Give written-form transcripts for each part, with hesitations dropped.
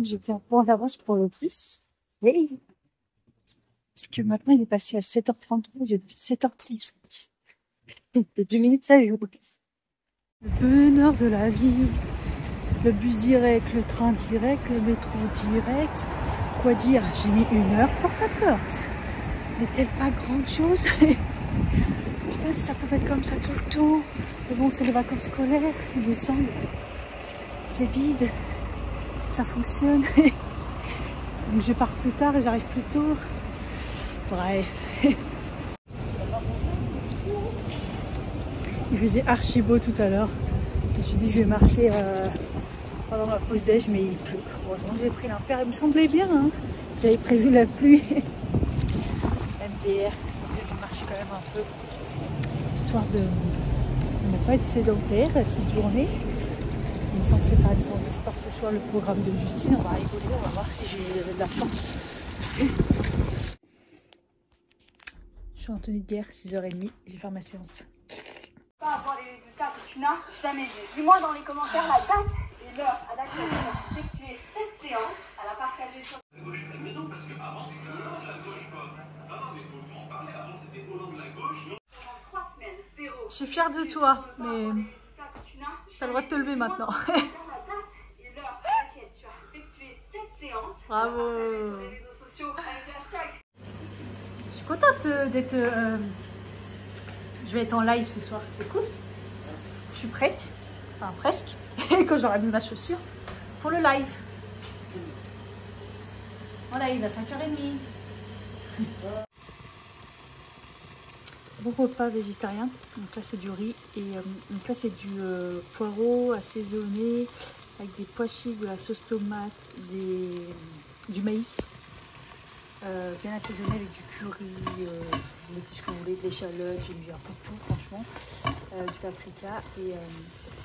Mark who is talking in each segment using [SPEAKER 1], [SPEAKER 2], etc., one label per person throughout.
[SPEAKER 1] que j'ai pris un point d'avance pour le plus. Oui. Parce que maintenant, il est passé à 7h33, j'ai 7h35. De 2 minutes, ça joue. Le bonheur de la vie. Le bus direct, le train direct, le métro direct. Quoi dire, j'ai mis 1 heure porte à porte. N'est-elle pas grande chose? Putain, si ça pouvait être comme ça tout le temps. Mais bon, c'est les vacances scolaires, il me semble. C'est vide. Ça fonctionne. Donc je pars plus tard et j'arrive plus tôt. Bref. Il faisait archi beau tout à l'heure. Je me suis dit je vais marcher pendant ma pause déj, mais il pleut. Heureusement j'ai pris l'impair, il me semblait bien. Hein. J'avais prévu la pluie. MDR, je vais marcher quand même un peu. Histoire de ne pas être sédentaire cette journée. On est censé faire une séance de sport ce soir, le programme de Justine. On va rigoler, on va voir si j'ai de la force. Je suis en tenue de guerre, 6h30, je vais faire ma séance.
[SPEAKER 2] Pas avoir les résultats que tu n'as jamais vus. Dis-moi dans les commentaires la date et l'heure à laquelle tu as effectué cette séance. À la partager sur
[SPEAKER 3] la gauche de la maison parce qu'avant c'était Hollande la gauche quoi. Non mais faut en parler, avant c'était Hollande la gauche.
[SPEAKER 2] pendant 3 semaines. 0.
[SPEAKER 1] Je suis fière de toi, mais t'as le droit de te lever maintenant.
[SPEAKER 2] La date et l'heure à laquelle tu as effectué cette séance.
[SPEAKER 1] Bravo.
[SPEAKER 2] À la partager sur les réseaux sociaux avec le hashtag.
[SPEAKER 1] Je suis contente d'être... Je vais être en live ce soir, c'est cool. Je suis prête, enfin presque, quand j'aurai mis ma chaussure pour le live. Voilà, il est à 5h30. Bon repas végétarien. Donc là c'est du riz et donc là c'est du poireau assaisonné avec des pois chiches, de la sauce tomate, du maïs. Bien assaisonné avec du curry, vous mettez ce que vous voulez, de l'échalote, j'ai mis un peu de tout franchement, du paprika et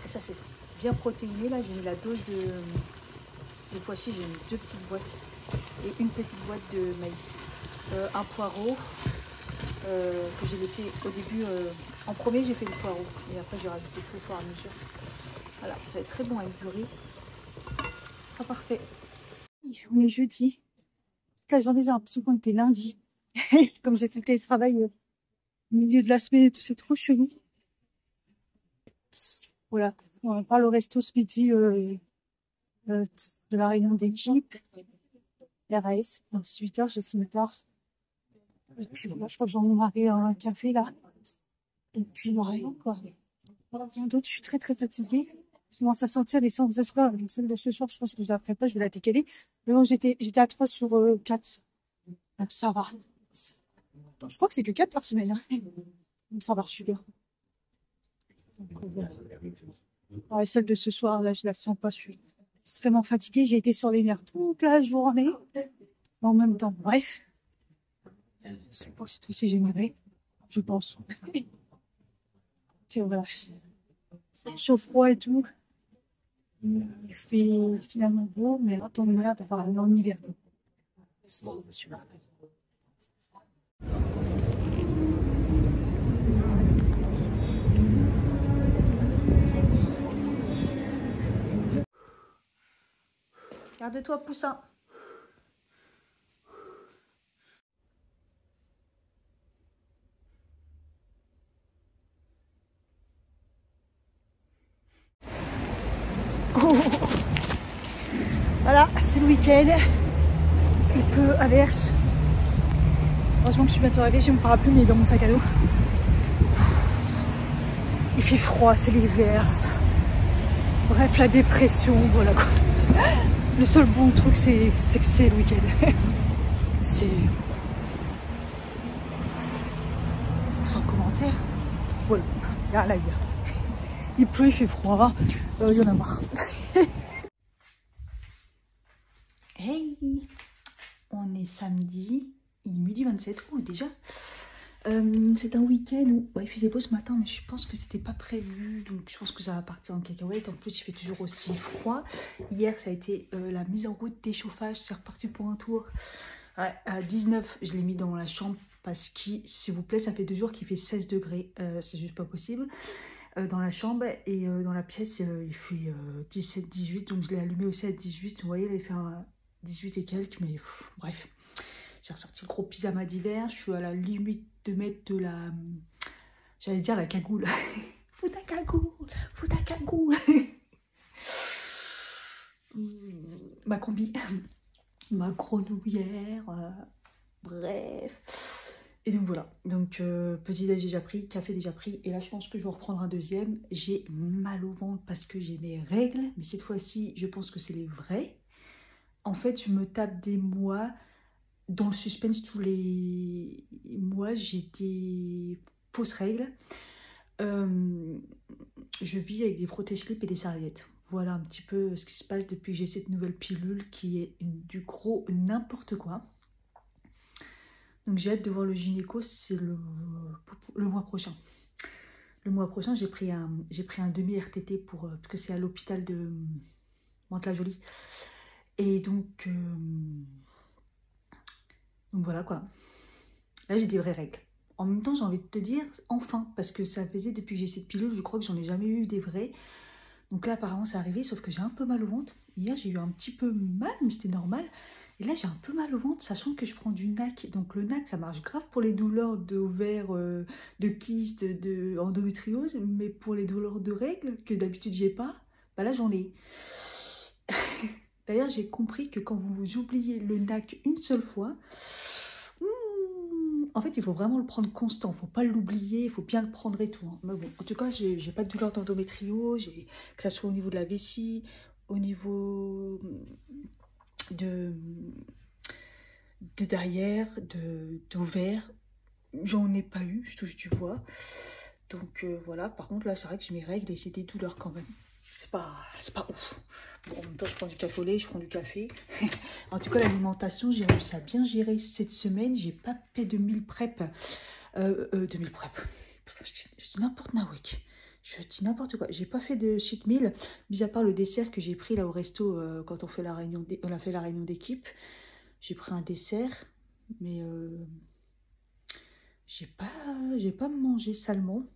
[SPEAKER 1] ça c'est bien protéiné. Là j'ai mis la dose de pois chiches, j'ai mis 2 petites boîtes et une petite boîte de maïs, un poireau que j'ai laissé au début, en premier j'ai fait le poireau et après j'ai rajouté tout au fur et à mesure. Voilà, ça va être très bon avec du riz, ce sera parfait. On est jeudi. La journée, j'ai l'impression qu'on était lundi. Comme j'ai fait le télétravail au milieu de la semaine et tout, c'est trop chelou. Voilà, on parle au resto ce midi de la réunion d'équipe. RAS, à 18h, j'ai fini tard. Et puis voilà, je crois que j'en ai marre un café là. Et puis rien quoi. Rien d'autre, je suis très fatiguée. Je commence à sentir les séances de soir. Donc celle de ce soir, je pense que je la ferai pas, je vais la décaler. Mais bon, j'étais à 3 sur 4. Donc ça va. Je crois que c'est que 4 par semaine. Hein. Donc ça marche super. Ouais, celle de ce soir, là, je la sens pas. Je suis extrêmement fatiguée. J'ai été sur les nerfs toute la journée. En même temps, bref. Je pense que cette fois-ci, j'aimerais. Je pense. Ok, voilà. Chaud froid et tout. Il fait finalement beau, mais attends, on est en hiver. C'est super. Garde-toi, poussin. Oh. Voilà, c'est le week-end. Il pleut, averse. Heureusement que je suis bientôt arrivée, j'ai mon parapluie mais dans mon sac à dos. Il fait froid, c'est l'hiver. Bref, la dépression, voilà quoi. Le seul bon truc, c'est que c'est le week-end. C'est... Sans commentaire. Voilà, il y a rien à dire. Il pleut, il fait froid, il y en a marre. Hey, on est samedi, il est midi 27, oh déjà. C'est un week-end où il faisait beau ce matin, mais je pense que c'était pas prévu, donc je pense que ça va partir en cacahuète. En plus, il fait toujours aussi froid. Hier, ça a été la mise en route des chauffages, c'est reparti pour un tour. Ouais, à 19, je l'ai mis dans la chambre parce que, s'il vous plaît, ça fait 2 jours qu'il fait 16 degrés, c'est juste pas possible. dans la chambre. Et dans la pièce, il fait 17-18. Donc je l'ai allumé aussi à 18. Vous voyez, il fait un 18 et quelques. Mais bref, j'ai ressorti le gros pyjama d'hiver. Je suis à la limite de mettre de la... J'allais dire la cagoule. Fous ta cagoule, fous ta cagoule. Ma combi, ma grenouillère, bref. Et donc voilà, donc petit déj déjà pris, café déjà pris. Et là je pense que je vais reprendre un deuxième. J'ai mal au ventre parce que j'ai mes règles. Mais cette fois-ci, je pense que c'est les vrais. En fait, je me tape des mois dans le suspense. Tous les mois, j'ai des fausses règles. Je vis avec des frottés-slips et des serviettes. Voilà un petit peu ce qui se passe depuis que j'ai cette nouvelle pilule qui est du gros n'importe quoi. Donc j'ai hâte de voir le gynéco, c'est le mois prochain. Le mois prochain, j'ai pris un demi-RTT parce que c'est à l'hôpital de Mantes-la-Jolie. Et donc voilà quoi. Là, j'ai des vraies règles. En même temps, j'ai envie de te dire, enfin, parce que ça faisait depuis que j'ai cette pilule, je crois que j'en ai jamais eu des vraies. Donc là, apparemment, c'est arrivé, sauf que j'ai un peu mal au ventre. Hier, j'ai eu un petit peu mal, mais c'était normal. Et là, j'ai un peu mal au ventre, sachant que je prends du NAC. Donc le NAC, ça marche grave pour les douleurs d'ovaires, de kyste, d'endométriose. Mais pour les douleurs de règles, que d'habitude, j'ai pas, bah là, j'en ai. D'ailleurs, j'ai compris que quand vous oubliez le NAC une seule fois... En fait, il faut vraiment le prendre constant, il ne faut pas l'oublier, il faut bien le prendre et tout. Hein. Mais bon, en tout cas, j'ai pas de douleur d'endométriose, que ça soit au niveau de la vessie, au niveau de derrière, d'ovaire. J'en ai pas eu, je touche du bois. Donc voilà, par contre, là, c'est vrai que j'ai mes règles et j'ai des douleurs quand même. C'est pas ouf. Bon, en même temps, je prends du café au lait, je prends du café. En tout cas, l'alimentation, j'ai réussi à bien gérer cette semaine. J'ai pas fait de meal prep. De meal prep. Putain, je dis n'importe quoi. Je dis n'importe quoi. J'ai pas fait de cheat meal, mis à part le dessert que j'ai pris là au resto quand on fait la réunion. On a fait la réunion d'équipe. J'ai pris un dessert, mais j'ai pas mangé salement.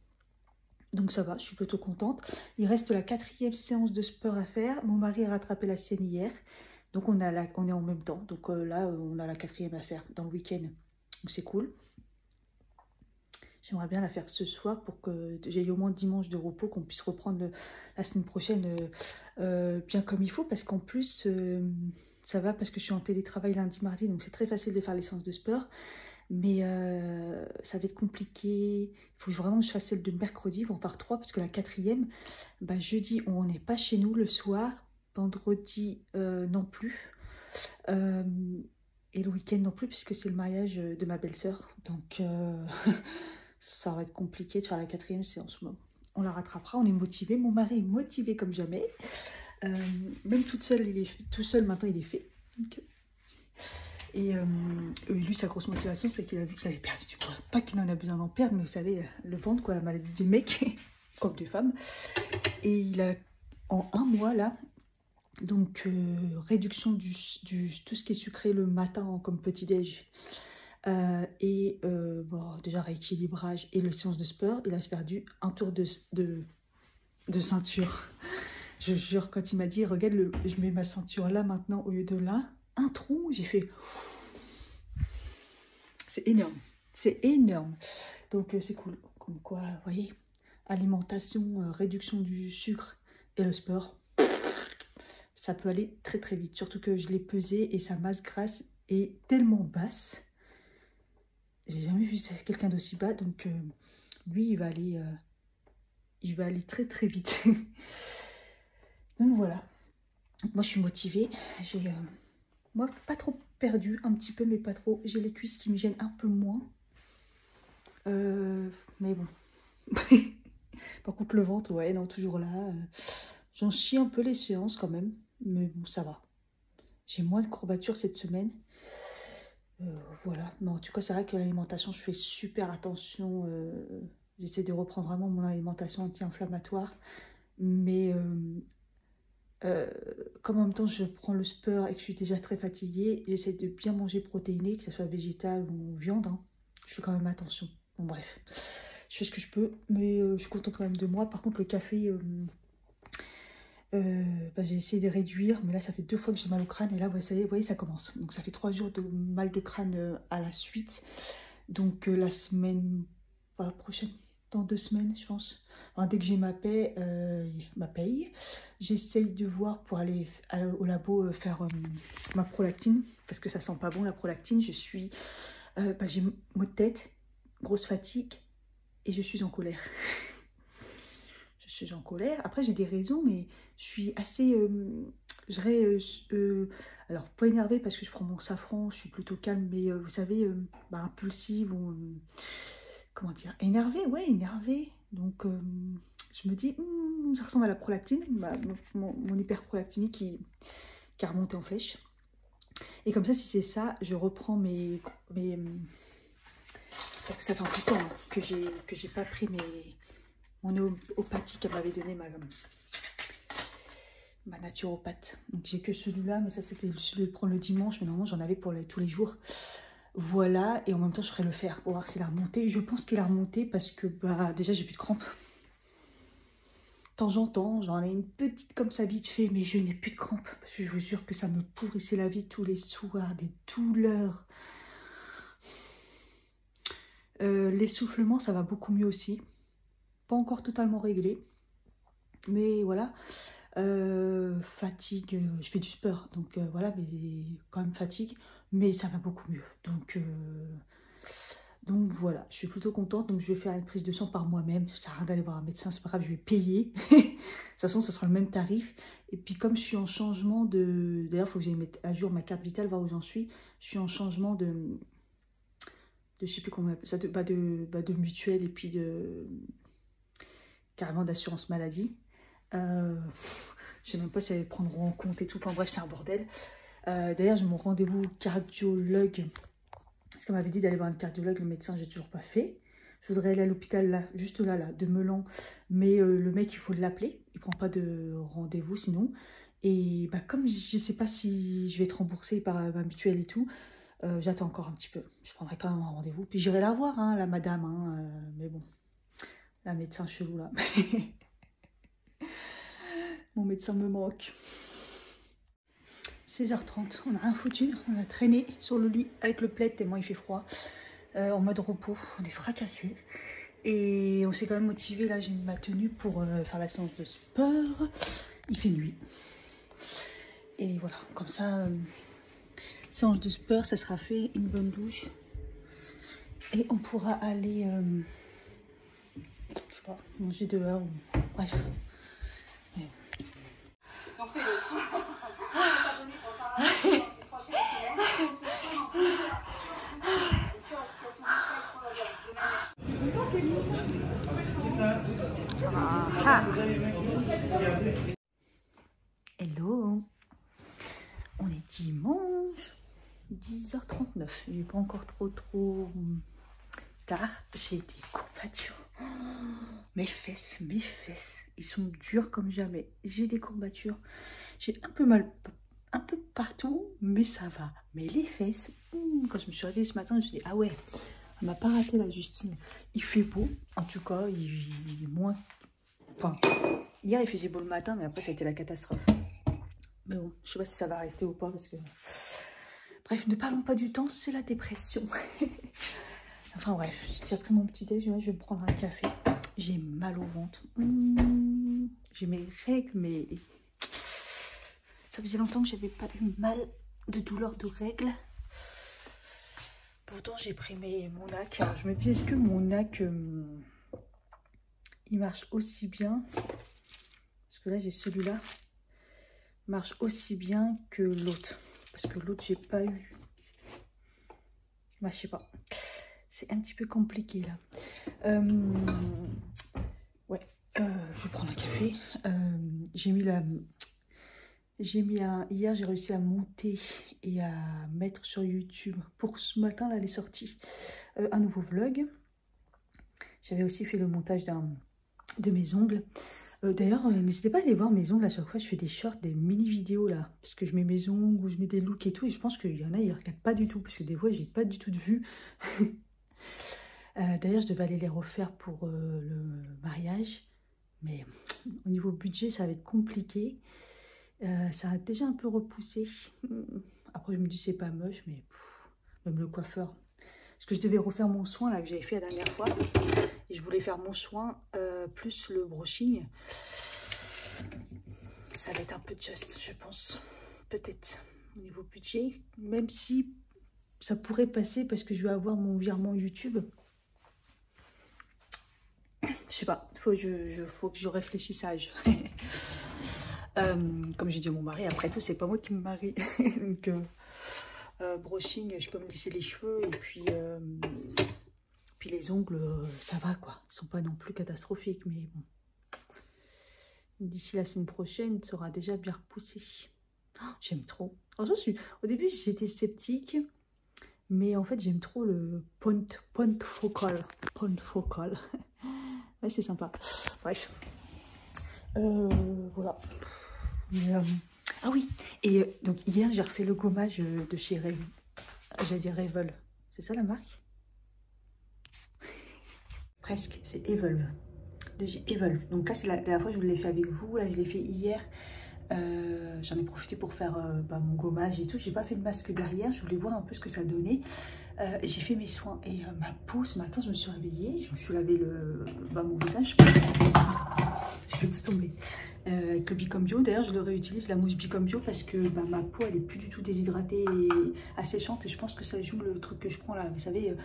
[SPEAKER 1] Donc ça va, je suis plutôt contente. Il reste la 4e séance de sport à faire. Mon mari a rattrapé la sienne hier. Donc on est en même temps. Donc là, on a la 4e à faire dans le week-end. Donc c'est cool. J'aimerais bien la faire ce soir pour que j'aie au moins dimanche de repos, qu'on puisse reprendre la semaine prochaine bien comme il faut. Parce qu'en plus, ça va parce que je suis en télétravail lundi, mardi. Donc c'est très facile de faire les séances de sport. Mais ça va être compliqué. Il faut vraiment que je fasse celle de mercredi. On part 3 parce que la 4e, bah, jeudi, on n'est pas chez nous le soir. Vendredi, non plus. Et le week-end non plus, puisque c'est le mariage de ma belle-sœur. Donc, ça va être compliqué de faire la 4e séance. On la rattrapera. On est motivé. Mon mari est motivé comme jamais. Même toute seule, tout seul maintenant, il est fait. Okay. Et lui, sa grosse motivation, c'est qu'il a vu que ça avait perdu du poids. Pas qu'il en a besoin d'en perdre, mais vous savez, le ventre, quoi, la maladie du mec, comme des femmes. Et il a, en 1 mois, là, donc réduction du tout ce qui est sucré le matin comme petit-déj. Bon, déjà rééquilibrage et le séance de sport, il a perdu un tour de ceinture. Je jure, quand il m'a dit, regarde, je mets ma ceinture là maintenant au lieu de là. Un trou, j'ai fait... C'est énorme. C'est énorme. Donc, c'est cool. Comme quoi, vous voyez, alimentation, réduction du sucre et le sport, ça peut aller très très vite. Surtout que je l'ai pesé et sa masse grasse est tellement basse. J'ai jamais vu quelqu'un d'aussi bas. Donc, lui, il va aller très très vite. Donc, voilà. Moi, je suis motivée. J'ai... moi, pas trop perdu, un petit peu, mais pas trop. J'ai les cuisses qui me gênent un peu moins. Mais bon. Par contre, le ventre, ouais, non, toujours là. J'en chie un peu les séances quand même. Mais bon, ça va. J'ai moins de courbatures cette semaine. Voilà. Mais en tout cas, c'est vrai que l'alimentation, je fais super attention. J'essaie de reprendre vraiment mon alimentation anti-inflammatoire. Mais... comme en même temps je prends le sport et que je suis déjà très fatiguée, j'essaie de bien manger protéiné, que ce soit végétal ou viande, hein. Je fais quand même attention. Bon bref, Je fais ce que je peux, mais je suis contente quand même de moi. Par contre, le café, bah, j'ai essayé de réduire, mais là, ça fait 2 fois que j'ai mal au crâne. Et là, vous voyez, ça commence. Donc, ça fait 3 jours de mal de crâne à la suite. Donc, la semaine prochaine, dans 2 semaines, je pense. Enfin, dès que j'ai ma paye, j'essaye de voir pour aller au labo faire ma prolactine. Parce que ça sent pas bon, la prolactine. Je suis... bah, j'ai maux de tête, grosse fatigue et je suis en colère. Je suis en colère. Après, j'ai des raisons, mais je suis assez... alors, pas énervée parce que je prends mon safran, je suis plutôt calme, mais vous savez, bah, impulsive ou... comment dire? Énervée, ouais, énervée. Donc, je me dis, ça ressemble à la prolactine, mon hyperprolactinie qui a remonté en flèche. Et comme ça, si c'est ça, je reprends mes parce que ça fait un petit temps hein, que j'ai pas pris mon homéopathie qu'elle m'avait donné ma naturopathe. Donc j'ai que celui-là, mais ça c'était celui de prendre le dimanche, mais normalement j'en avais pour tous les jours. Voilà, et en même temps je ferai le faire pour voir s'il a remonté. Je pense qu'il a remonté parce que bah déjà j'ai plus de crampes. De temps en temps, j'en ai une petite comme ça vite fait, mais je n'ai plus de crampes. Parce que je vous jure que ça me pourrissait la vie tous les soirs, des douleurs. L'essoufflement, ça va beaucoup mieux aussi. Pas encore totalement réglé. Mais voilà. Fatigue, je fais du sport. Donc voilà, mais quand même fatigue. Mais ça va beaucoup mieux. Donc voilà, je suis plutôt contente. Donc je vais faire une prise de sang par moi-même. Ça sert à rien d'aller voir un médecin, c'est pas grave, je vais payer. De toute façon, ça sera le même tarif. Et puis comme je suis en changement de... D'ailleurs, il faut que j'aille mettre à jour ma carte vitale, voir où j'en suis. Je suis en changement de je sais plus comment on appelle ça, de mutuelle et puis de carrément d'assurance maladie. Je sais même pas si elles prendront en compte et tout. Enfin bref, c'est un bordel. D'ailleurs, j'ai mon rendez-vous cardiologue. Parce qu'elle m'avait dit d'aller voir un cardiologue, le médecin, j'ai toujours pas fait. Je voudrais aller à l'hôpital là, juste là, de Melan. Mais le mec, il faut l'appeler. Il prend pas de rendez-vous sinon. Et bah, comme je sais pas si je vais être remboursée par ma mutuelle et tout, j'attends encore un petit peu. Je prendrai quand même un rendez-vous. Puis j'irai la voir, hein, la madame. Hein, mais bon, la médecin chelou là. Mon médecin me manque. 16h30, on a rien foutu. On a traîné sur le lit avec le plaid tellement il fait froid. En mode repos, on est fracassés. Et on s'est quand même motivé. Là, j'ai mis ma tenue pour faire la séance de sport. Il fait nuit. Et voilà, comme ça... séance de sport, ça sera fait, une bonne douche. Et on pourra aller, je sais pas, manger dehors. Bref. Ouais.
[SPEAKER 2] Donc c'est le. T'abonner pour faire un les prochaines semaines. Sur l'application de
[SPEAKER 1] Hello. On est dimanche. 10h39, il n'est pas encore trop tard. J'ai des courbatures. Oh, mes fesses, ils sont durs comme jamais. J'ai des courbatures. J'ai un peu mal, un peu partout, mais ça va. Mais les fesses, quand je me suis réveillée ce matin, je me suis dit, ah ouais, elle m'a pas raté la Justine. Il fait beau, en tout cas, il est moins... Enfin, hier il faisait beau le matin, mais après ça a été la catastrophe. Mais bon, je sais pas si ça va rester ou pas, parce que... Bref, ne parlons pas du temps, c'est la dépression. Enfin bref, j'ai déjà pris mon petit déj, je vais me prendre un café. J'ai mal au ventre. J'ai mes règles, mais ça faisait longtemps que j'avais pas eu mal de douleur de règles. Pourtant, j'ai pris mon NAC. Alors, je me dis, est-ce que mon NAC, il marche aussi bien? Parce que là, j'ai celui-là. Marche aussi bien que l'autre. Parce que l'autre, j'ai pas eu. Bah, je sais pas. C'est un petit peu compliqué là. Ouais. Je vais prendre un café. Hier, j'ai réussi à monter et à mettre sur YouTube. Pour ce matin, là, elle est sortie. Un nouveau vlog. J'avais aussi fait le montage de mes ongles. D'ailleurs, n'hésitez pas à aller voir mes ongles à chaque fois. Je fais des shorts, des mini-vidéos là. Parce que je mets mes ongles ou je mets des looks et tout. Et je pense qu'il y en a, ils ne regardent pas du tout. Parce que des fois, j'ai pas du tout de vue. D'ailleurs, je devais aller les refaire pour le mariage. Mais au niveau budget, ça va être compliqué. Ça a déjà un peu repoussé. Après, je me dis, c'est pas moche, mais même le coiffeur. Parce que je devais refaire mon soin, là, que j'avais fait la dernière fois. Et je voulais faire mon soin plus le brushing. Ça va être un peu juste, je pense. Peut-être au niveau budget. Même si ça pourrait passer parce que je vais avoir mon virement YouTube. Je sais pas, faut que je réfléchisse à âge. Comme j'ai dit à mon mari, après tout, c'est pas moi qui me marie. Donc, brushing, je peux me lisser les cheveux. Et puis les ongles, ça va quoi. Ils sont pas non plus catastrophiques. Mais bon. D'ici la semaine prochaine, ça aura déjà bien repoussé. Oh, j'aime trop. Franchement, au début, j'étais sceptique. Mais en fait, j'aime trop le point focal. Point focal. Ouais, c'est sympa. Bref. Voilà. Mais, ah oui. Et donc, hier, j'ai refait le gommage de chez Revel. J'allais dire Revel. C'est ça la marque? Presque. C'est Evolve. De chez Evolve. Donc là, c'est la dernière fois que je l'ai fait avec vous. Là, je l'ai fait hier. J'en ai profité pour faire mon gommage et tout. J'ai pas fait de masque derrière. Je voulais voir un peu ce que ça donnait. J'ai fait mes soins et ma peau ce matin, je me suis réveillée, je me suis lavé mon visage. Je vais tout tomber avec le Bicom Bio. D'ailleurs, je le réutilise la mousse Bicom Bio parce que ma peau elle est plus du tout déshydratée et asséchante. Et je pense que ça joue le truc que je prends là. Vous savez,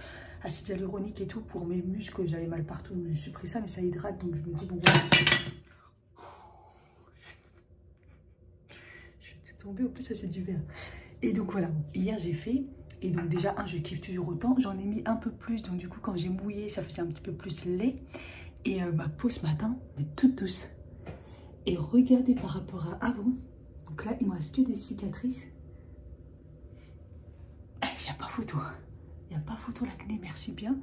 [SPEAKER 1] acide hyaluronique et tout pour mes muscles. J'avais mal partout. Je suis pris ça, mais ça hydrate. Donc je me dis bon voilà. Je vais tout tomber. En plus, ça c'est du verre. Et donc voilà. Hier j'ai fait. Et donc déjà, je kiffe toujours autant. J'en ai mis un peu plus. Donc du coup, quand j'ai mouillé, ça faisait un petit peu plus lait. Et ma peau ce matin, mais toute douce. Et regardez par rapport à avant. Donc là, il me reste que des cicatrices. Il n'y a pas photo. Il n'y a pas photo, l'acné, merci bien.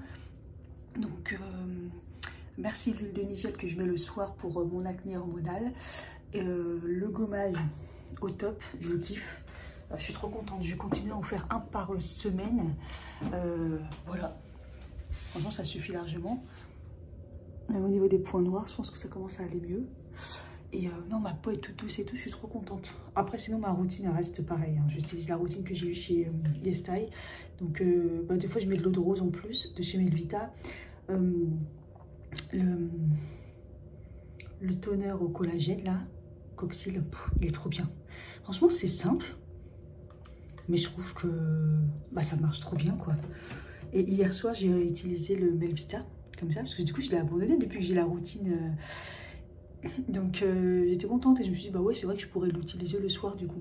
[SPEAKER 1] Donc, merci l'huile de nigel que je mets le soir pour mon acné hormonal. Le gommage au top, je le kiffe. Je suis trop contente, je vais continuer à en faire un par semaine. Voilà. Franchement, ça suffit largement. Même au niveau des points noirs, je pense que ça commence à aller mieux. Et non, ma peau est toute douce et tout, je suis trop contente. Après, sinon, ma routine elle reste pareille. Hein. J'utilise la routine que j'ai eue chez YesStyle. Donc, des fois, je mets de l'eau de rose en plus, de chez Melvita. Le toner au collagène, là, Coxil, il est trop bien. Franchement, c'est simple. Mais je trouve que ça marche trop bien, quoi. Et hier soir, j'ai utilisé le Melvita, comme ça, parce que du coup, je l'ai abandonné depuis que j'ai la routine. Donc, j'étais contente et je me suis dit, bah ouais, c'est vrai que je pourrais l'utiliser le soir, du coup.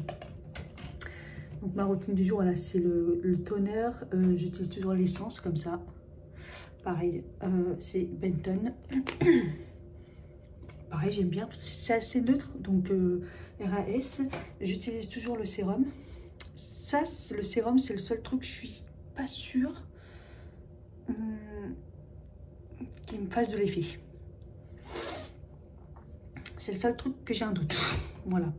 [SPEAKER 1] Donc, ma routine du jour, voilà, c'est le toner. J'utilise toujours l'essence, comme ça. Pareil, c'est Benton. Pareil, j'aime bien. C'est assez neutre, donc RAS. J'utilise toujours le sérum. Ça, le sérum, c'est le seul truc, je suis pas sûre qu'il me fasse de l'effet. C'est le seul truc que j'ai un doute. Voilà.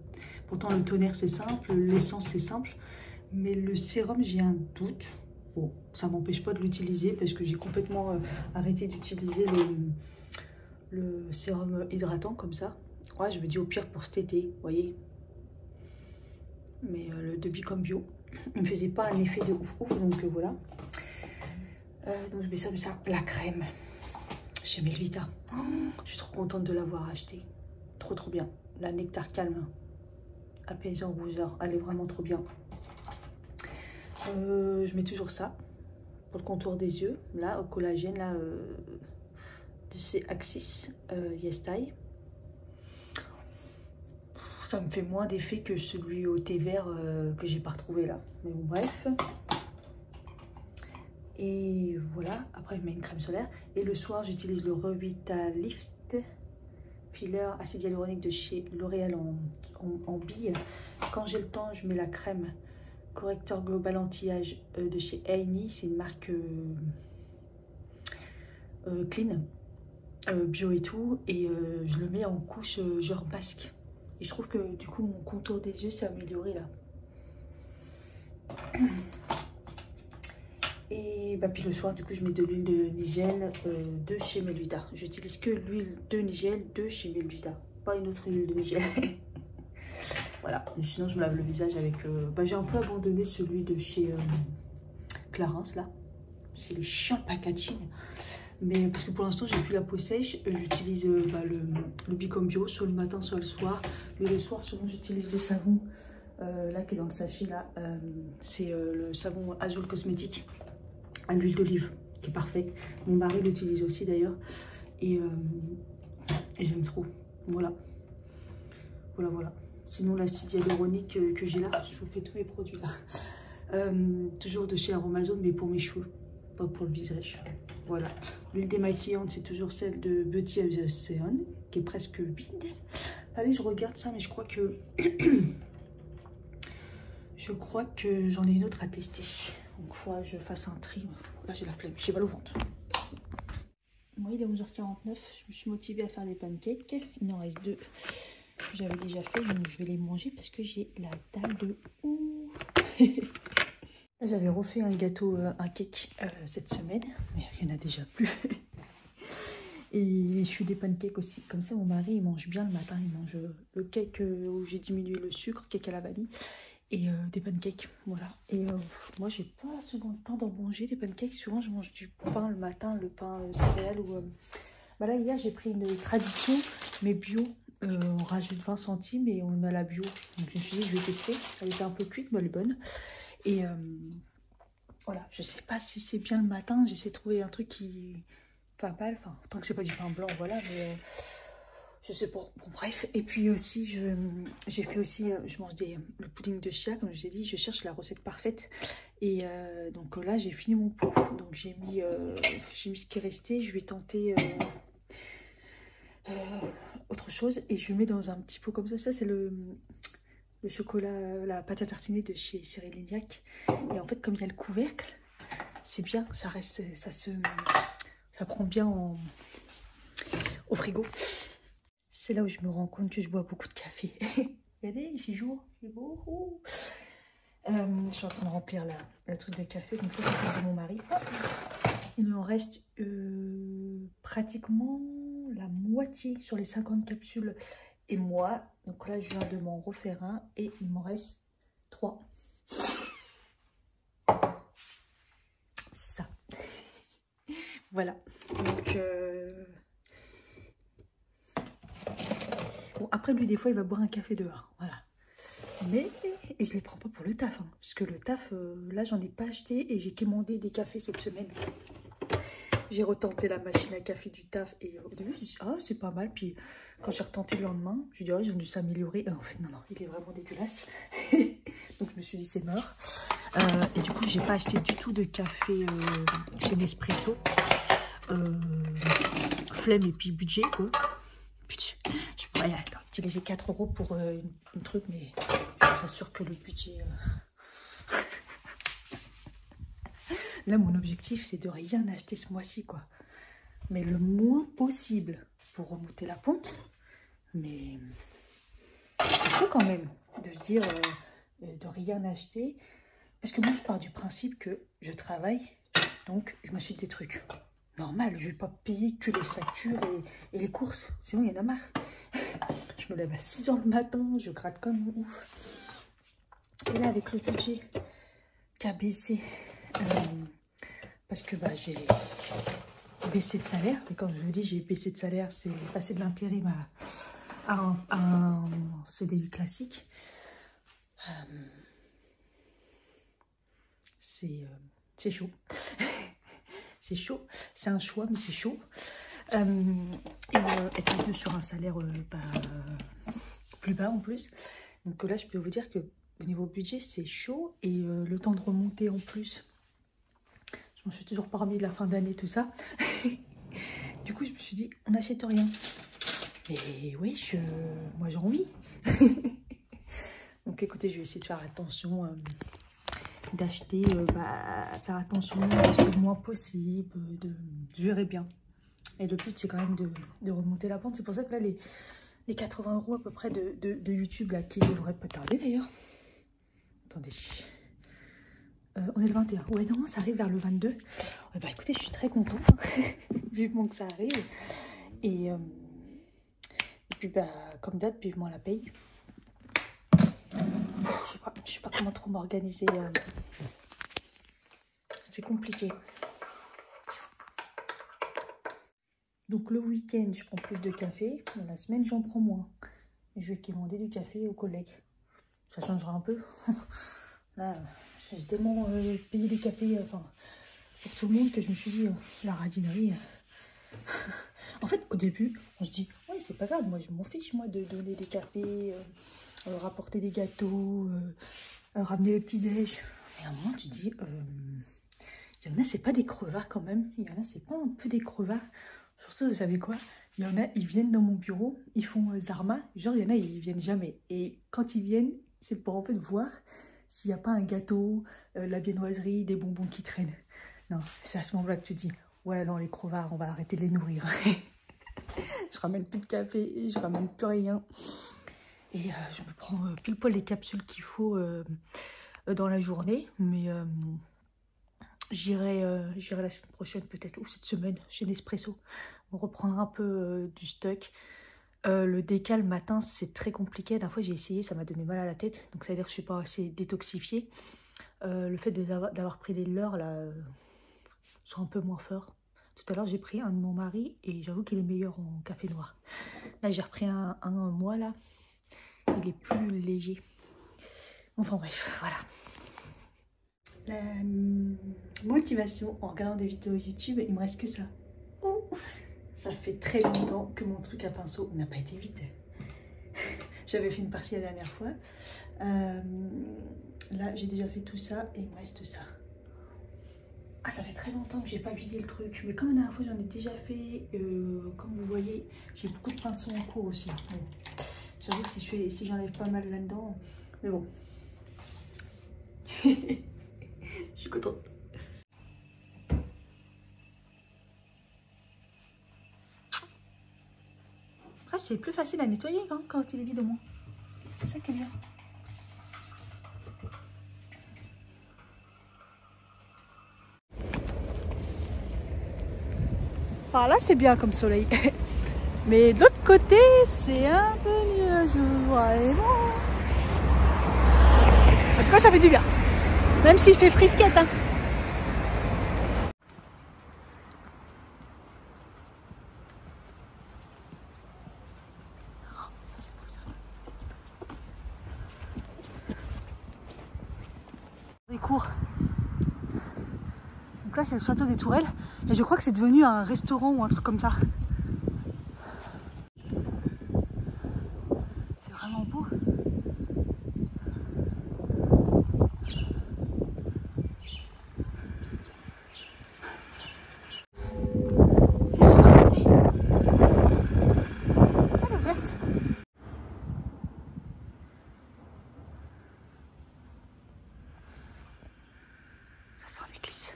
[SPEAKER 1] Pourtant, le toner, c'est simple. L'essence, c'est simple. Mais le sérum, j'ai un doute. Bon, ça m'empêche pas de l'utiliser parce que j'ai complètement arrêté d'utiliser le sérum hydratant comme ça. Ouais, je me dis au pire pour cet été, vous voyez. Mais le de Bicom Bio, il me faisait pas un effet de ouf, donc voilà. Donc je mets ça, la crème chez Melvita. Oh, je suis trop contente de l'avoir acheté. Trop bien. La Nectar Calme apaisant booster, elle est vraiment trop bien. Je mets toujours ça pour le contour des yeux, là au collagène, là de chez Axis YesStyle. Ça me fait moins d'effet que celui au thé vert que j'ai pas retrouvé là. Mais bon, bref. Et voilà, après je mets une crème solaire. Et le soir, j'utilise le Revitalift Filler acide hyaluronique de chez L'Oréal en bille. Quand j'ai le temps, je mets la crème correcteur global anti-âge de chez Aini. C'est une marque clean, bio et tout. Et je le mets en couche genre masque. Et je trouve que du coup, mon contour des yeux s'est amélioré là. Et bah, puis le soir, du coup, je mets de l'huile de Nigel de chez Melvita. J'utilise que l'huile de Nigel de chez Melvita, pas une autre huile de Nigel. Voilà, et sinon je me lave le visage avec... bah, j'ai un peu abandonné celui de chez Clarins, là. C'est les chiants packaging. Mais parce que pour l'instant, j'ai plus la peau sèche. J'utilise bah, le Bicom Bio, soit le matin, soit le soir. Mais le soir, souvent, j'utilise le savon, là, qui est dans le sachet, là. C'est le savon Azul Cosmétique à l'huile d'olive, qui est parfait. Mon mari l'utilise aussi, d'ailleurs. Et j'aime trop. Voilà. Voilà. Sinon, l'acide hyaluronique que j'ai là, je vous fais tous mes produits là. Toujours de chez Aromazone, mais pour mes cheveux, pas pour le visage. Voilà. L'huile démaquillante, c'est toujours celle de Beauty Ocean, qui est presque vide. Allez, je regarde ça, mais je crois que... j'en ai une autre à tester. Donc, il faudra que je fasse un tri. Là, j'ai la flemme, j'ai mal au ventre. Moi, il est 11h49. Je me suis motivée à faire des pancakes. Il en reste 2. J'avais déjà fait, donc je vais les manger parce que j'ai la dalle de ouf. J'avais refait un gâteau, un cake cette semaine, mais il n'y en a déjà plus. Et je fais des pancakes aussi. Comme ça, mon mari, il mange bien le matin. Il mange le cake où j'ai diminué le sucre, cake à la vanille, et des pancakes. Voilà. Et moi, j'ai pas souvent le temps d'en manger des pancakes. Souvent, je mange du pain le matin, le pain céréales. Bah là, hier, j'ai pris une tradition, mais bio. On rajoute 20 centimes et on a la bio. Donc je me suis dit, je vais tester. Elle était un peu cuite, mais elle est bonne. Et voilà, je sais pas si c'est bien le matin. J'essaie de trouver un truc qui... Pas mal, enfin, tant que c'est pas du pain blanc, voilà. Mais je sais pas. Bon, bref. Et puis aussi, j'ai fait aussi... je mange le pudding de chia, comme je vous ai dit. Je cherche la recette parfaite. Et donc là, j'ai fini mon pot. Donc j'ai mis ce qui est resté. Je vais tenter... autre chose et je mets dans un petit pot comme ça c'est le chocolat, la pâte à tartiner de chez Cyril Lignac. Et en fait, comme il y a le couvercle, c'est bien, ça reste, ça prend bien au frigo. C'est là où je me rends compte que je bois beaucoup de café. Regardez, il fait jour, il fait beau. Je suis en train de remplir le truc de café, donc ça c'est de mon mari. Il me reste pratiquement la moitié sur les 50 capsules et moi. Donc là, je viens de m'en refaire un et il m'en reste 3. C'est ça. Voilà. Donc, bon, après, lui, des fois, il va boire un café dehors. Voilà. Mais, et je les prends pas pour le taf. Hein, puisque le taf, là, j'en ai pas acheté et j'ai commandé des cafés cette semaine. J'ai retenté la machine à café du taf et au début je me suis dit ah c'est pas mal, puis quand j'ai retenté le lendemain je me suis dit oh ils ont dû s'améliorer. En fait non, il est vraiment dégueulasse. Donc je me suis dit c'est mort. Et du coup j'ai pas acheté du tout de café chez Nespresso. Flemme et puis budget quoi. Putain, je pourrais utiliser 4 € pour une truc, mais je vous assure que le budget... Là, mon objectif, c'est de rien acheter ce mois-ci, quoi. Mais le moins possible pour remonter la pente. Mais c'est fou quand même de se dire de rien acheter. Parce que moi, je pars du principe que je travaille, donc je m'achète des trucs. Normal, je ne vais pas payer que les factures et les courses. Sinon, il y en a marre. Je me lève à 6 h le matin, je gratte comme un ouf. Et là, avec le budget qui a baissé... parce que bah, j'ai baissé de salaire. Et quand je vous dis j'ai baissé de salaire, c'est passer de l'intérim à un CDI classique. C'est chaud. C'est chaud. C'est un choix, mais c'est chaud. Et être à deux sur un salaire plus bas en plus. Donc là, je peux vous dire que au niveau budget, c'est chaud. Et le temps de remonter en plus... Je me suis toujours pas remis de la fin d'année, tout ça. Du coup, je me suis dit, on n'achète rien. Mais oui, moi j'ai envie. Donc écoutez, je vais essayer de faire attention, d'acheter, faire attention, d'acheter le moins possible, je verrai bien. Et le but, c'est quand même de remonter la pente. C'est pour ça que là, les 80 € à peu près de YouTube, là, qui devraient pas tarder d'ailleurs. Attendez. On est le 21. Ouais, non, ça arrive vers le 22. Ouais, bah écoutez, je suis très contente. Vivement que ça arrive. Et puis, bah, comme date, vivement la paye. Je sais pas comment trop m'organiser. C'est compliqué. Donc le week-end, je prends plus de café. Mais la semaine, j'en prends moins. Et je vais commander du café aux collègues. Ça changera un peu. Là, j'ai tellement payé du café pour tout le monde que je me suis dit, la radinerie. En fait, au début, on se dit, ouais, c'est pas grave, moi je m'en fiche, moi, de donner des cafés, rapporter des gâteaux, ramener les petits déj. Mais à un moment, tu te dis, il y en a, c'est pas des crevards quand même. Il y en a, c'est pas un peu des crevards. Sur ça, vous savez quoi? Il y en a, ils viennent dans mon bureau, ils font Zarma. Genre, il y en a, ils viennent jamais. Et quand ils viennent, c'est pour en fait voir s'il n'y a pas un gâteau, la viennoiserie, des bonbons qui traînent. Non, c'est à ce moment-là que tu te dis, ouais, non, les crevards, on va arrêter de les nourrir. Je ramène plus de café, je ramène plus rien. Et je me prends pile poil les capsules qu'il faut dans la journée. Mais j'irai la semaine prochaine peut-être, ou cette semaine, chez Nespresso. On reprendra un peu du stock. Le décal matin, c'est très compliqué. La dernière fois, j'ai essayé, ça m'a donné mal à la tête. Donc, ça veut dire que je ne suis pas assez détoxifiée. Le fait d'avoir pris des leurres, là, sont un peu moins forts. Tout à l'heure, j'ai pris un de mon mari et j'avoue qu'il est meilleur en café noir. Là, j'ai repris un moi, là. Il est plus léger. Enfin, bref, voilà. La motivation en regardant des vidéos YouTube, il me reste que ça. Oh, ça fait très longtemps que mon truc à pinceau n'a pas été vide. J'avais fait une partie la dernière fois. Là, j'ai déjà fait tout ça et il me reste ça. Ah, ça fait très longtemps que j'ai pas vidé le truc. Mais comme la dernière fois, j'en ai déjà fait. Comme vous voyez, j'ai beaucoup de pinceaux en cours aussi. Bon, j'avoue que si j'enlève pas mal là-dedans. Mais bon. Je suis contente. Après, c'est plus facile à nettoyer quand il est vide au moins. C'est ça qui est bien. Par là, c'est bien comme soleil. Mais de l'autre côté, c'est un peu nuageux. Vraiment. En tout cas, ça fait du bien. Même s'il fait frisquette. Hein. Oh, ça, c'est beau ça. Des cours. Donc là, c'est le château des Tourelles. Et je crois que c'est devenu un restaurant ou un truc comme ça. C'est vraiment beau. Les sociétés. Elle est ouverte. Ça sent l'église.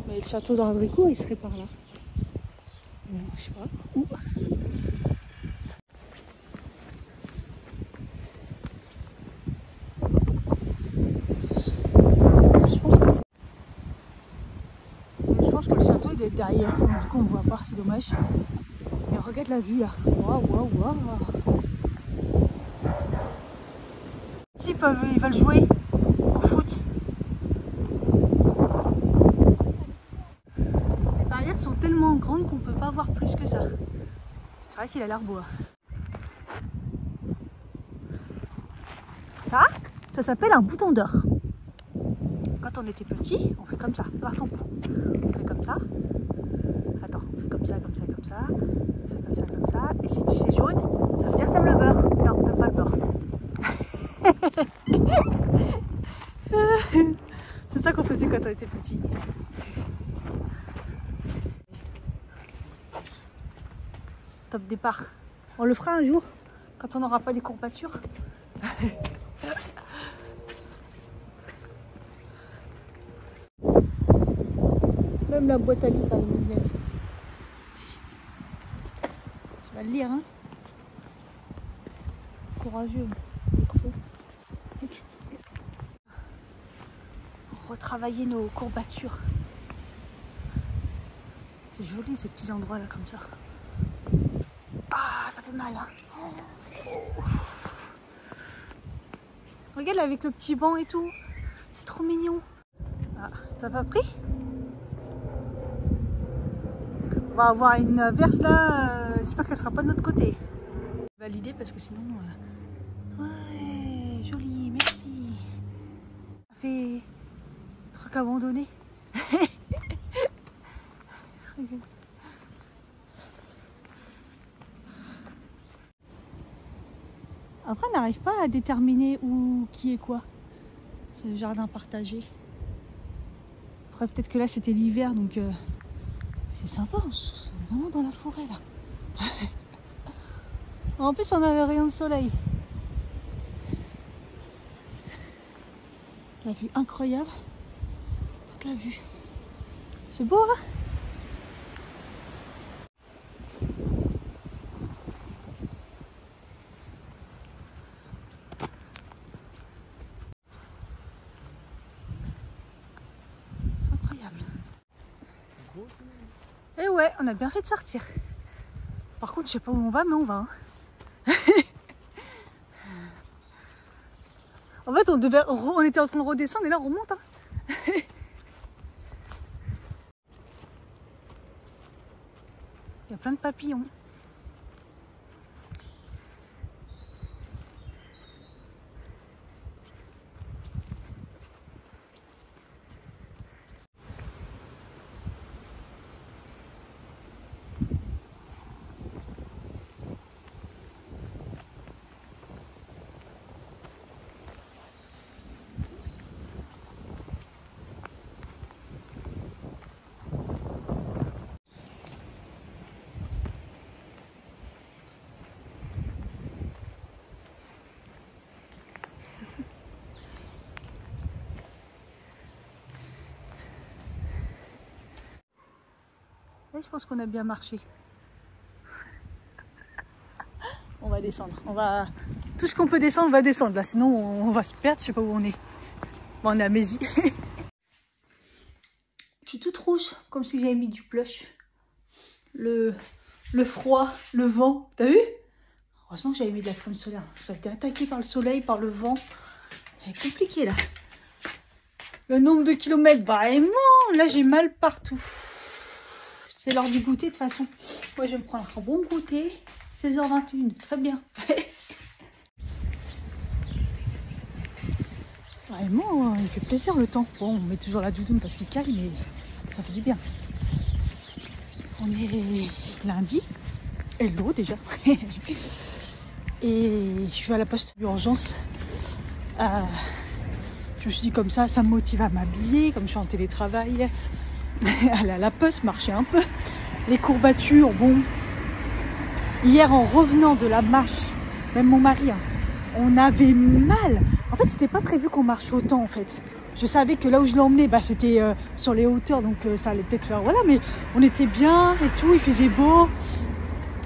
[SPEAKER 1] Mais le château d'Andricourt, il serait par là. Je sais pas où. Je pense que le château il doit être derrière. Donc, du coup, on ne voit pas, c'est dommage. Mais regarde la vue là. Waouh, waouh, waouh. Ils veulent jouer au foot. Les barrières sont tellement grandes qu'on ne peut pas voir plus que ça. C'est vrai qu'il a l'air beau. Ça s'appelle un bouton d'or. Quand on était petit, on fait comme ça. Voir ton pouls. On fait comme ça. Attends, on fait comme ça, comme ça, comme ça. Comme ça, comme ça. Et si tu sais jaune, ça veut dire que t'aimes le beurre. Non, t'aimes pas le beurre. C'est ça qu'on faisait quand on était petit. Top départ. On le fera un jour, quand on n'aura pas des courbatures. Même la boîte à livres, elle est mignonne. va le lire, hein. Courageux, micro. Retravailler nos courbatures. C'est joli ces petits endroits là comme ça. Ah, ça fait mal, hein. Oh. Regarde là avec le petit banc et tout. C'est trop mignon. Ah, t'as pas pris? On va avoir une averse là. J'espère qu'elle sera pas de notre côté. Validé parce que sinon... Ouais, joli, merci. Ça fait... truc abandonné. Regarde. Après, on n'arrive pas à déterminer où qui est quoi. Ce jardin partagé. Après, peut-être que là, c'était l'hiver, donc c'est sympa. On est vraiment dans la forêt, là. En plus, on a le rayon de soleil. La vue incroyable. Toute la vue. C'est beau, hein? Et ouais, on a bien fait de sortir. Par contre, je sais pas où on va, mais on va. Hein. En fait, on était en train de redescendre et là, on remonte. Hein. Il y a plein de papillons. Et je pense qu'on a bien marché. On va descendre. Tout ce qu'on peut descendre, on va descendre. Là, sinon, on va se perdre. Je sais pas où on est. Bon, on est à Mézy. Je suis toute rouge, comme si j'avais mis du blush. Le froid, le vent. T'as vu? Heureusement que j'avais mis de la crème solaire. Ça a été attaqué par le soleil, par le vent. C'est compliqué là. Le nombre de kilomètres, vraiment. Là, j'ai mal partout. C'est l'heure du goûter de toute façon. Moi, je vais me prendre un bon goûter. 16h21, très bien. Vraiment, il fait plaisir le temps. Bon, on met toujours la doudoune parce qu'il cale, mais ça fait du bien. On est lundi. Hello déjà. Et je vais à la poste d'urgence. Je me suis dit comme ça me motive à m'habiller, comme je suis en télétravail. Aller à la poste, marcher un peu. Les courbatures, bon. Hier, en revenant de la marche, même mon mari, hein, on avait mal. En fait, c'était pas prévu qu'on marche autant, en fait. Je savais que là où je l'emmenais, bah, c'était sur les hauteurs, donc ça allait peut-être faire, voilà. Mais on était bien et tout, il faisait beau.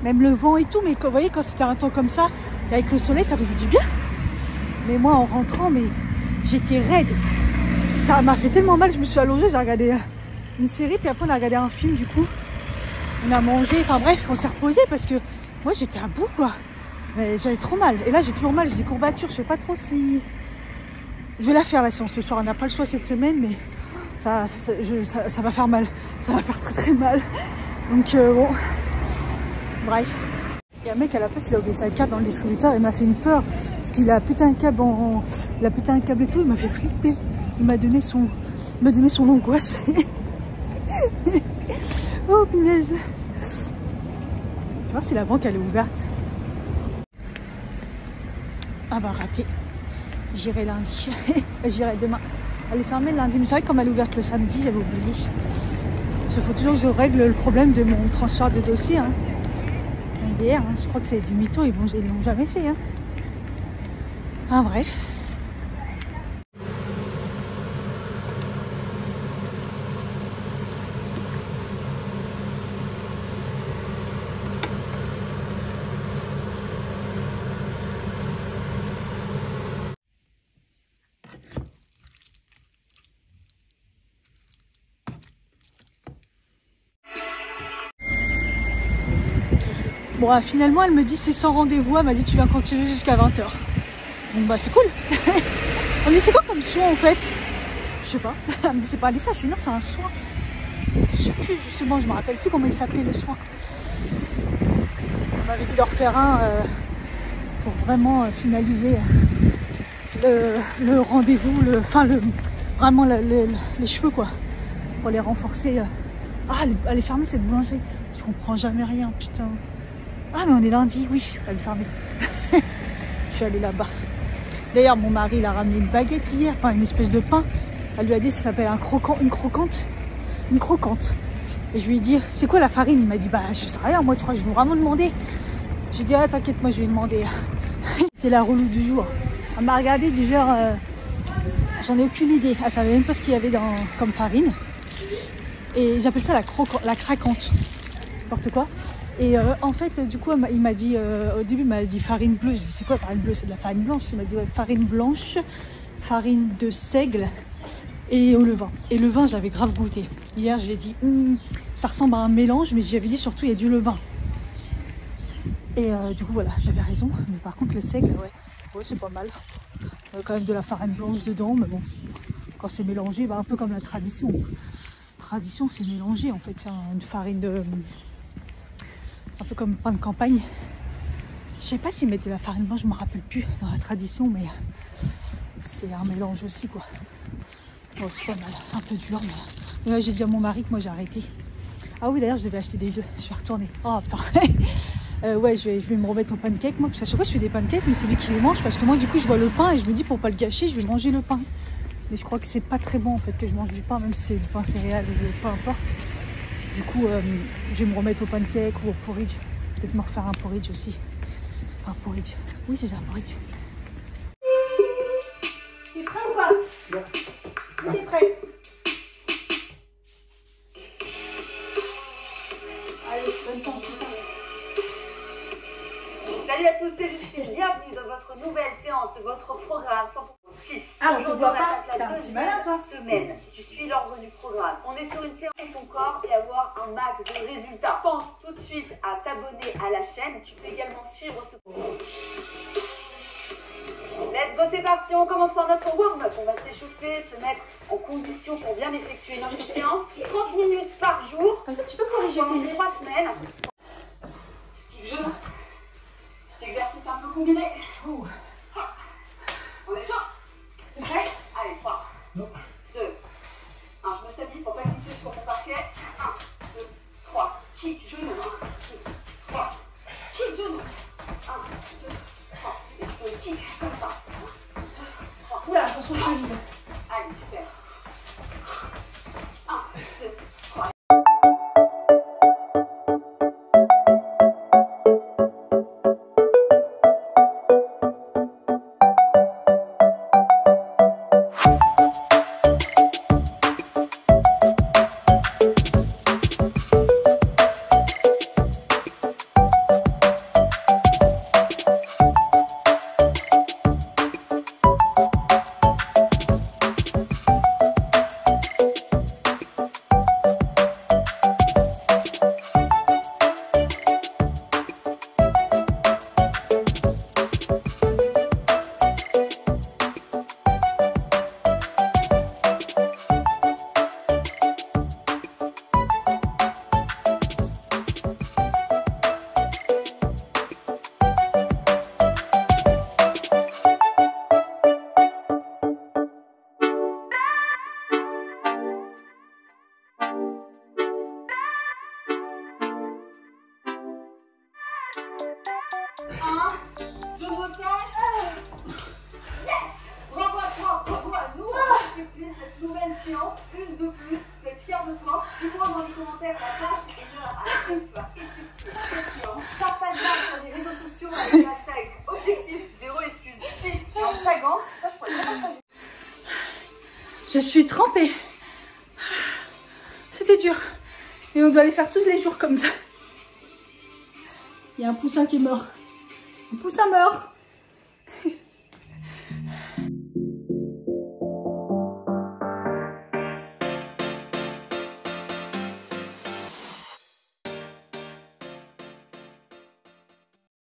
[SPEAKER 1] Même le vent et tout. Mais vous voyez, quand c'était un temps comme ça, avec le soleil, ça faisait du bien. Mais moi, en rentrant, mais j'étais raide. Ça m'a fait tellement mal, je me suis allongée, j'ai regardé une série, puis après on a regardé un film, du coup. On a mangé, enfin bref, on s'est reposé parce que moi j'étais à bout, quoi. Mais j'avais trop mal. Et là, j'ai toujours mal, j'ai des courbatures, je sais pas trop si... Je vais la faire la séance ce soir, on n'a pas le choix cette semaine, mais ça va faire mal. Ça va faire très très mal. Donc bon, bref. Il y a un mec à la place, il a oublié sa carte dans le distributeur, il m'a fait une peur. Parce qu'il a pété un câble il a pété un câble et tout, il m'a fait flipper. Il m'a donné son angoisse. Oh punaise. Je vais voir si la banque elle est ouverte. Ah bah raté. J'irai lundi. J'irai demain. Elle est fermée le lundi, mais c'est vrai que comme elle est ouverte le samedi, j'avais oublié. Il faut toujours que je règle le problème de mon transfert de dossier. Hein. MDR, hein. Je crois que c'est du mytho, ils l'ont jamais fait. Hein. Ah bref. Bon, finalement, elle me dit c'est sans rendez-vous. Elle m'a dit tu viens continuer jusqu'à 20 h. Donc bah c'est cool. On me dit c'est quoi comme soin en fait? Je sais pas. Elle me dit c'est pas Alissa. Je suis non, c'est un soin. Je sais plus justement, je me rappelle plus comment il s'appelait le soin. On m'avait dit de refaire un pour vraiment finaliser le rendez-vous, vraiment les cheveux quoi, pour les renforcer. Ah, elle est fermée cette boulangerie. Je comprends jamais rien, putain. Ah mais on est lundi, oui, elle est fermée. Je suis allée là-bas. D'ailleurs mon mari il a ramené une baguette hier, enfin une espèce de pain. Elle lui a dit ça s'appelle une croquante. Une croquante. Et je lui ai dit c'est quoi la farine? Il m'a dit bah je sais rien, moi tu crois que je vais vraiment demander. J'ai dit ah t'inquiète, moi je vais demander. C'était la relou du jour. Elle m'a regardé du genre j'en ai aucune idée. Elle savait même pas ce qu'il y avait comme farine. Et j'appelle ça la craquante. N'importe quoi. Et en fait, du coup, il m'a dit, au début, il m'a dit farine bleue. Je dis, c'est quoi farine bleue? C'est de la farine blanche. Il m'a dit, ouais, farine blanche, farine de seigle et au levain. Et le vin, j'avais grave goûté. Hier, j'ai dit, ça ressemble à un mélange, mais j'avais dit surtout, il y a du levain. Et du coup, voilà, j'avais raison. Mais par contre, le seigle, ouais c'est pas mal. Il y a quand même de la farine blanche dedans, mais bon, quand c'est mélangé, bah, un peu comme la tradition. Tradition, c'est mélangé, en fait. C'est une farine de... un peu comme pain de campagne. Je sais pas s'ils mettent de la farine blanche, je me rappelle plus dans la tradition, mais c'est un mélange aussi quoi. Bon, c'est pas mal, c'est un peu dur, mais là j'ai dit à mon mari que moi j'ai arrêté. Ah oui d'ailleurs je devais acheter des œufs, je vais retourner. Oh putain. Ouais je vais me remettre au pancake moi, parce qu'à chaque fois je fais des pancakes, mais c'est lui qui les mange, parce que moi du coup je vois le pain et je me dis pour pas le gâcher, je vais manger le pain. Mais je crois que c'est pas très bon en fait que je mange du pain, même si c'est du pain céréales ou peu importe. Du coup, je vais me remettre au pancake ou au porridge. Peut-être me refaire un porridge aussi. Un porridge. Oui, c'est ça, un porridge. T'es prêt ou pas? Non. T'es prêt? Allez, bonne chance, tout ça.
[SPEAKER 2] Salut à tous, c'est Justine. Bienvenue dans votre nouvelle séance de votre programme 100%6.
[SPEAKER 1] Ah, on te voit pas? T'es un petit malin, toi.
[SPEAKER 2] Semaine. Si tu suis l'ordre du programme, on est sur une séance de ton corps et avoir un max de résultats. Pense tout de suite à t'abonner à la chaîne. Tu peux également suivre ce programme. Let's go, c'est parti. On commence par notre warm-up. On va s'échauffer, se mettre en condition pour bien effectuer notre séance. 30 minutes par jour.
[SPEAKER 1] Comme ça, tu peux corriger tes
[SPEAKER 2] 3 semaines. Petit jeu. Exercice un peu combiné. On est chaud.
[SPEAKER 1] C'est prêt?
[SPEAKER 2] Allez, 3, 2, 1. Je me stabilise pour pas glisser sur mon parquet. 1, 2, 3. Kick, genou. 1, 2, 3. Kick, genou. 1, 2, 3. Et tu peux kick comme ça. 1, 2, 3.
[SPEAKER 1] Oula, attention, cheville.
[SPEAKER 2] Allez, super. 1, 2, 3. Genou au sol. Yes! Bravo à toi, bravo à nous. On va effectuer cette nouvelle séance, une de plus. Je vais être fière de toi. Dis-moi dans les commentaires la date et l'heure à laquelle tu vas effectuer cette séance. Partage-la sur les réseaux sociaux avec le hashtag objectif 0 excuse 6 et en taguant. Ça, je pourrais pas partager.
[SPEAKER 1] Je suis trempée. C'était dur. Et on doit les faire tous les jours comme ça. Il y a un poussin qui est mort. Un poussin meurt.